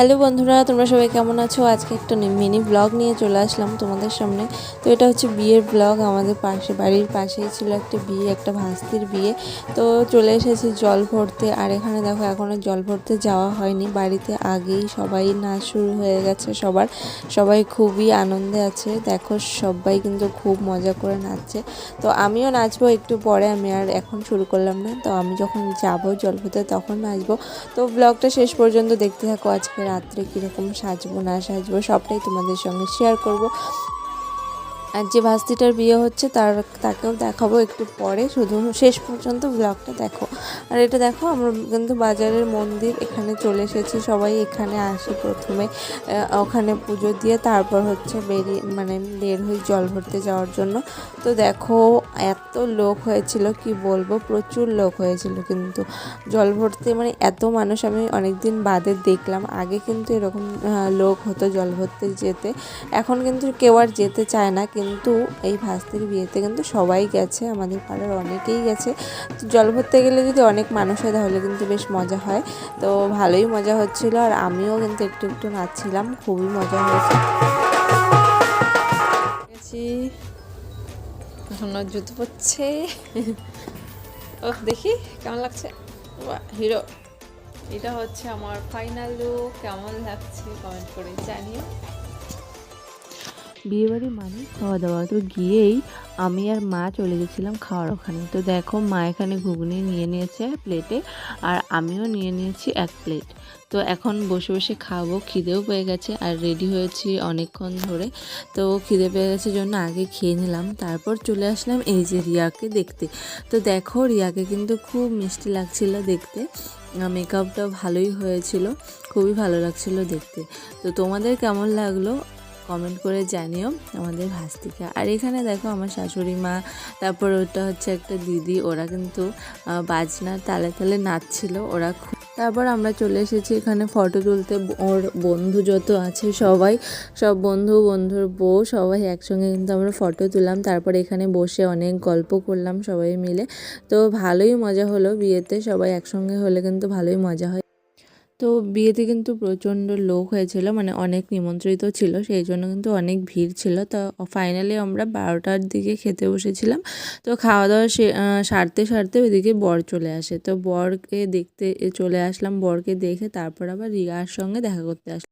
Hello বন্ধুরা, তোমরা সবাই কেমন আছো? আজকে একটা মিনি ব্লগ নিয়ে চলে আসলাম তোমাদের সামনে। তো এটা হচ্ছে বিয়ের ব্লগ। আমাদের পাশে, বাড়ির পাশেই ছিল একটা বিয়ে, একটা ভাস্তির বিয়ে। তো চলে এসেছি জল ভরতে। আর এখানে দেখো, এখনও জল ভরতে যাওয়া হয়নি। বাড়িতে আগেই সবাই নাচ শুরু হয়ে গেছে সবাই খুবই আনন্দে আছে। দেখো, সবাই কিন্তু খুব মজা করে নাচছে। তো আমিও নাচবো একটু পরে, আমি আর এখন শুরু করলাম না। তো আমি যখন যাবো জল ভরতে তখন নাচবো। তো ব্লগটা শেষ পর্যন্ত দেখতে থাকো। আজকে রাত্রে কীরকম সাজবো না সাজবো সবটাই তোমাদের সঙ্গে শেয়ার করব। আর যে ভাস্তিটার বিয়ে হচ্ছে তাকেও দেখাবো একটু পরে, শুধু শেষ পর্যন্ত ব্লগটা দেখো। আর এটা দেখো, আমরা কিন্তু বাজারের মন্দির এখানে চলে এসেছি। সবাই এখানে আসি প্রথমে, ওখানে পুজো দিয়ে তারপর হচ্ছে বের হই জল ভরতে যাওয়ার জন্য। তো দেখো, এত লোক হয়েছিল কি বলবো, প্রচুর লোক হয়েছিল কিন্তু জল ভরতে। এত মানুষ আমি অনেক দিন বাদে দেখলাম। আগে কিন্তু এরকম লোক হতো জল ভরতে যেতে, এখন কিন্তু কেউ আর যেতে চায় না। কিন্তু এই ভাস্তির বিয়েতে কিন্তু সবাই গেছে, আমাদের পাড়ার অনেকেই গেছে। তো জল ভরতে গেলে যদি অনেক মানুষ হয় তাহলে কিন্তু বেশ মজা হয়। তো ভালোই মজা হচ্ছিল, আর আমিও কিন্তু একটু একটু নাচছিলাম, খুবই মজা হয়েছে। এখন জুতো পড়ছে। ও দেখি কেমন লাগছে। হিরো, এটা হচ্ছে আমার ফাইনাল লুক। কেমন লাগছে কমেন্ট করে জানিও। বিয়েবাড়ি মানে খাওয়া দাওয়া। তো গিয়েই আমি আর মা চলে গেছিলাম খাওয়ার ওখানে। তো দেখো, মা এখানে ঘুগনি নিয়ে নিয়েছে প্লেটে, আর আমিও নিয়ে নিয়েছি এক প্লেট। তো এখন বসে বসে খাবো, খিদেও পেয়ে গেছে আর রেডি হয়েছি অনেকক্ষণ ধরে। তো খিদে পেয়ে গেছে জন্য আগে খেয়ে নিলাম, তারপর চলে আসলাম এই যে রিয়াকে দেখতে। তো দেখো, রিয়াকে কিন্তু খুব মিষ্টি লাগছিল দেখতে, মেকআপটা ভালোই হয়েছিল, খুবই ভালো লাগছিল দেখতে। তো তোমাদের কেমন লাগলো কমেন্ট করে জানিও আমাদের ভাস্তিকা। আর এখানে দেখো আমার শাশুড়ি মা, তারপর ওটা হচ্ছে একটা দিদি, ওরা কিন্তু বাজনার তালে তালে নাচছিল ওরা। তারপর আমরা চলে এসেছি এখানে ফটো তুলতে। ওর বন্ধু যত আছে সব বন্ধুর বউ সবাই একসঙ্গে কিন্তু আমরা ফটো তুললাম। তারপর এখানে বসে অনেক গল্প করলাম সবাই মিলে। তো ভালোই মজা হলো, বিয়েতে সবাই একসঙ্গে হলে কিন্তু ভালোই মজা হয়। তো বিয়েতে কিন্তু প্রচণ্ড লোক হয়েছিল, অনেক নিমন্ত্রিত ছিল, সেই জন্য কিন্তু অনেক ভিড় ছিল। তো ফাইনালি আমরা 12টার দিকে খেতে বসেছিলাম। তো খাওয়া দাওয়া সারতে ওইদিকে বর চলে আসে। তো বরকে দেখতে চলে আসলাম, বরকে দেখে তারপর আবার রিয়ার সঙ্গে দেখা করতে আসলাম।